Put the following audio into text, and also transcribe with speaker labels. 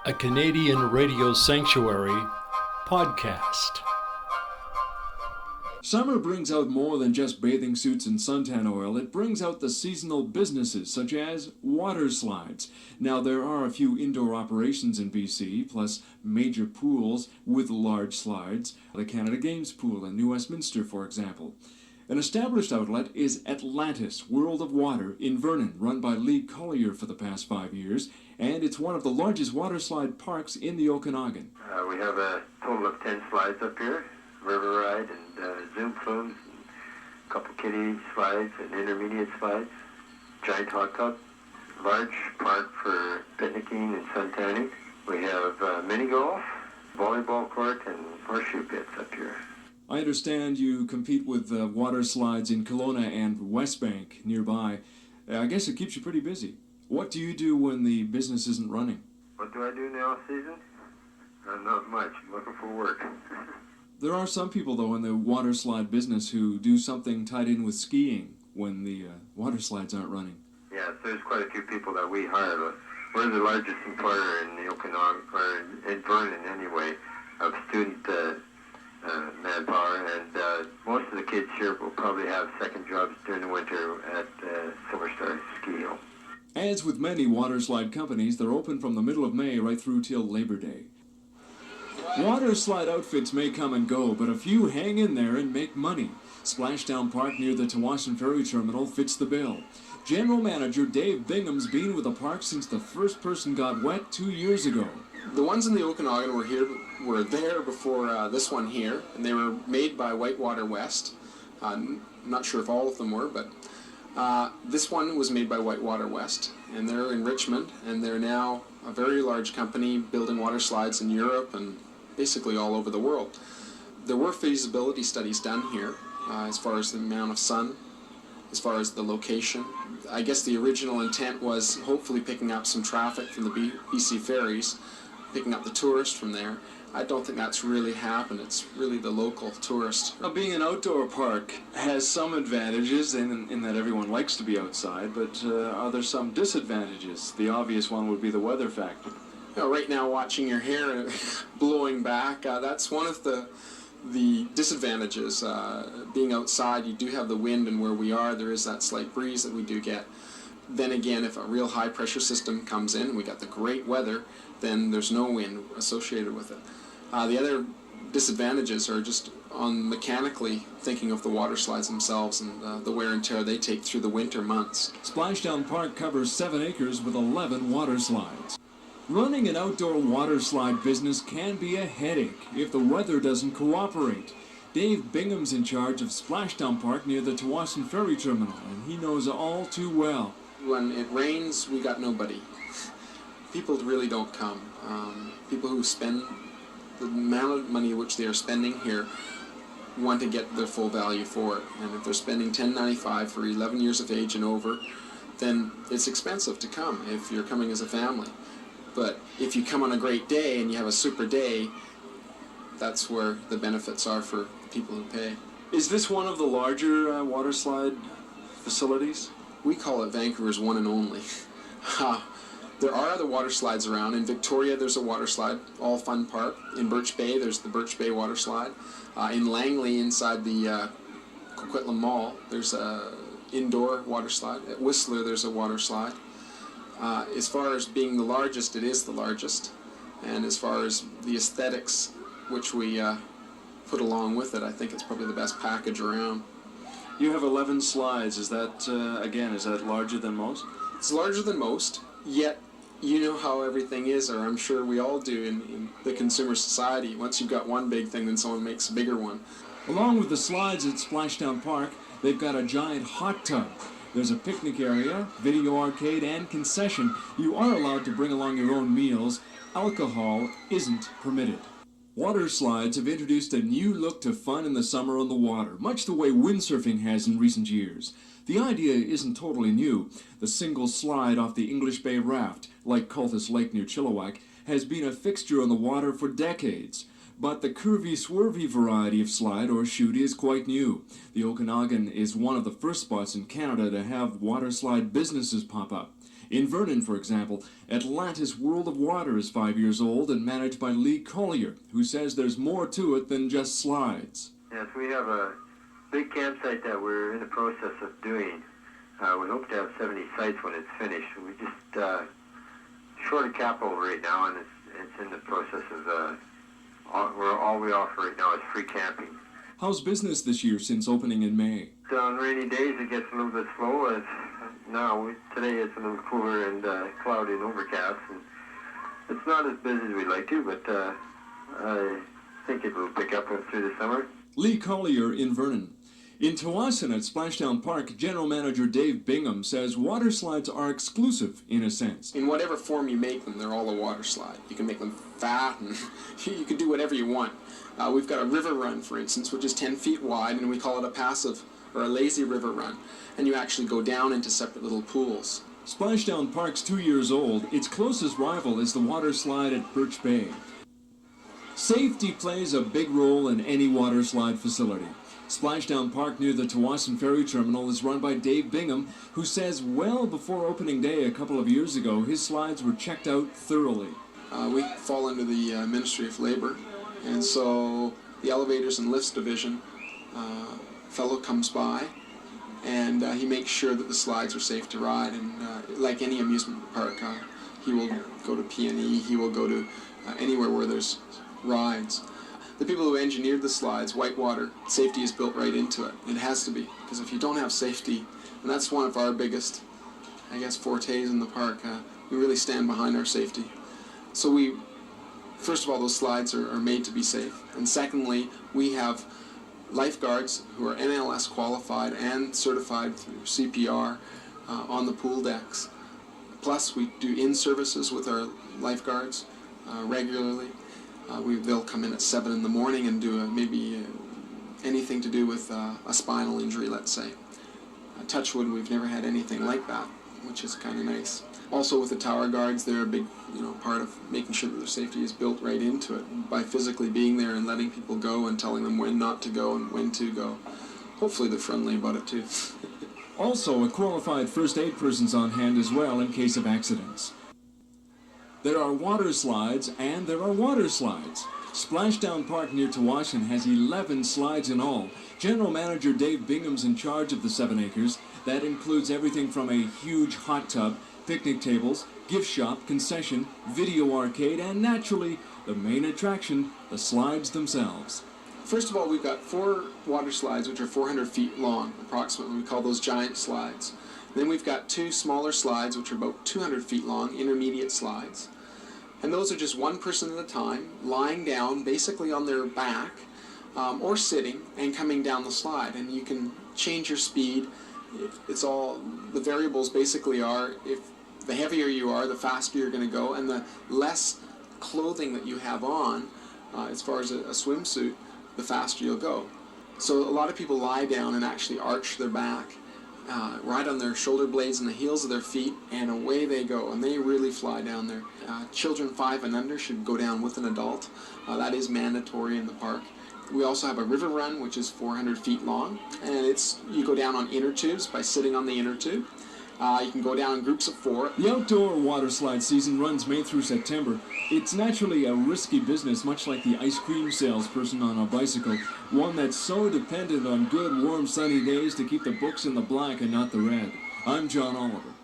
Speaker 1: a Canadian radio sanctuary podcast.
Speaker 2: Summer brings out more than just bathing suits and suntan oil. It brings out the seasonal businesses such as Waterslides. Now, there are a few indoor operations in BC, plus major pools with large slides, the Canada Games Pool in New Westminster, for example. An established outlet is Atlantis World of Water in Vernon, run by Lee Collier for the past 5 years, and it's one of the largest waterslide parks in the Okanagan.
Speaker 3: We have a total of 10 slides up here, river ride and zoom flumes, and a couple kiddie slides and intermediate slides, giant hot tub, large park for picnicking and suntanning. We have mini golf, volleyball court, and horseshoe pits up here.
Speaker 2: I understand you compete with water slides in Kelowna and Westbank nearby. I guess it keeps you pretty busy. What do you do when the business isn't running?
Speaker 3: What do I do in the off-season? Not much. I'm looking for work.
Speaker 2: There are some people, though, in the water slide business who do something tied in with skiing when the water slides aren't running.
Speaker 3: Yes, there's quite a few people that we hire. We're the largest employer in the Okanagan, or in Vernon anyway, of student manpower, and most of the kids here will probably have second jobs during the winter at Silver Star Ski Hill.
Speaker 2: As with many water slide companies, they're open from the middle of May right through till Labor Day. Water slide outfits may come and go, but a few hang in there and make money. Splashdown Park near the Tsawassen ferry terminal fits the bill. General Manager Dave Bingham's been with the park since the first person got wet 2 years ago.
Speaker 4: The ones in the Okanagan were there before this one here, and they were made by Whitewater West. I'm not sure if all of them were, but this one was made by Whitewater West, and they're in Richmond, and they're now a very large company building water slides in Europe and basically all over the world. There were feasibility studies done here as far as the amount of sun, as far as the location. I guess the original intent was hopefully picking up some traffic from the BC ferries, picking up the tourists from there. I don't think that's really happened. It's really the local tourist.
Speaker 2: Now, being an outdoor park has some advantages in that everyone likes to be outside, but are there some disadvantages? The obvious one would be the weather factor.
Speaker 4: You know, right now, watching your hair blowing back, that's one of the disadvantages. Being outside, you do have the wind, and where we are, there is that slight breeze that we do get. Then again, if a real high-pressure system comes in, we got the great weather, then there's no wind associated with it. The other disadvantages are just on mechanically thinking of the water slides themselves and the wear and tear they take through the winter months.
Speaker 2: Splashdown Park covers 7 acres with 11 water slides. Running an outdoor water slide business can be a headache if the weather doesn't cooperate. Dave Bingham's in charge of Splashdown Park near the Tsawassen ferry terminal, and he knows all too well.
Speaker 4: When it rains, we got nobody. People really don't come. People who spend the amount of money which they are spending here want to get their full value for it. And if they're spending $10.95 for 11 years of age and over, then it's expensive to come if you're coming as a family. But if you come on a great day and you have a super day, that's where the benefits are for the people who pay.
Speaker 2: Is this one of the larger water slide facilities?
Speaker 4: We call it Vancouver's one and only. There are other water slides around. In Victoria, there's a water slide, all fun park. In Birch Bay, there's the Birch Bay water slide. In Langley, inside the Coquitlam Mall, there's a indoor water slide. At Whistler, there's a water slide. As far as being the largest, it is the largest. And as far as the aesthetics, which we put along with it, I think it's probably the best package around.
Speaker 2: You have 11 slides. Is that, again, is that larger than most?
Speaker 4: It's larger than most, yet you know how everything is, or I'm sure we all do in the consumer society. Once you've got one big thing, then someone makes a bigger one.
Speaker 2: Along with the slides at Splashdown Park, they've got a giant hot tub. There's a picnic area, video arcade, and concession. You are allowed to bring along your own meals. Alcohol isn't permitted. Water slides have introduced a new look to fun in the summer on the water, much the way windsurfing has in recent years. The idea isn't totally new. The single slide off the English Bay raft, like Cultus Lake near Chilliwack, has been a fixture on the water for decades. But the curvy-swervy variety of slide or chute is quite new. The Okanagan is one of the first spots in Canada to have water slide businesses pop up. In Vernon, for example, Atlantis World of Water is 5 years old and managed by Lee Collier, who says there's more to it than just slides.
Speaker 3: Yes, we have a big campsite that we're in the process of doing. We hope to have 70 sites when it's finished. We just short of capital right now, and it's in the process of all we offer right now is free camping.
Speaker 2: How's business this year since opening in May?
Speaker 3: On rainy days it gets a little bit slow. Today it's a little cooler and cloudy and overcast, and it's not as busy as we'd like to, but I think it will pick up through the summer.
Speaker 2: Lee Collier in Vernon. In Tsawassen at Splashdown Park, General Manager Dave Bingham says water slides are exclusive in a sense.
Speaker 4: In whatever form you make them, they're all a water slide. You can make them fat, and you can do whatever you want. We've got a river run, for instance, which is 10 feet wide, and we call it a passive or a lazy river run. And you actually go down into separate little pools.
Speaker 2: Splashdown Park's 2 years old. Its closest rival is the water slide at Birch Bay. Safety plays a big role in any water slide facility. Splashdown Park near the Tsawassen Ferry Terminal is run by Dave Bingham, who says well before opening day a couple of years ago, his slides were checked out thoroughly.
Speaker 4: We fall under the Ministry of Labor, and so the Elevators and Lifts Division fellow comes by, and he makes sure that the slides are safe to ride, and like any amusement park, he will go to P&E, he will go to anywhere where there's rides. The people who engineered the slides, Whitewater, safety is built right into it. It has to be, because if you don't have safety, and that's one of our biggest, fortes in the park, we really stand behind our safety. So first of all, those slides are made to be safe. And secondly, we have lifeguards who are NLS qualified and certified through CPR on the pool decks. Plus, we do in-services with our lifeguards regularly. They'll come in at 7 in the morning and do anything to do with a spinal injury, let's say. Touch wood, we've never had anything like that, which is kind of nice. Also with the tower guards, they're a big part of making sure that their safety is built right into it by physically being there and letting people go and telling them when not to go and when to go. Hopefully they're friendly about it too.
Speaker 2: Also, a qualified first aid person's on hand as well in case of accidents. There are water slides and there are water slides. Splashdown Park near Tsawassen has 11 slides in all. General Manager Dave Bingham's in charge of the 7 acres. That includes everything from a huge hot tub, picnic tables, gift shop, concession, video arcade, and naturally, the main attraction, the slides themselves.
Speaker 4: First of all, we've got 4 water slides which are 400 feet long, approximately. We call those giant slides. Then we've got 2 smaller slides which are about 200 feet long, intermediate slides. And those are just one person at a time, lying down basically on their back or sitting and coming down the slide. And you can change your speed. The variables basically are, if the heavier you are, the faster you're going to go, and the less clothing that you have on, as far as a swimsuit, the faster you'll go. So a lot of people lie down and actually arch their back, right on their shoulder blades and the heels of their feet, and away they go, and they really fly down there. Children 5 and under should go down with an adult. That is mandatory in the park. We also have a river run, which is 400 feet long, and you go down on inner tubes by sitting on the inner tube. You can go down in groups of 4.
Speaker 2: The outdoor water slide season runs May through September. It's naturally a risky business, much like the ice cream salesperson on a bicycle, one that's so dependent on good, warm, sunny days to keep the books in the black and not the red. I'm John Oliver.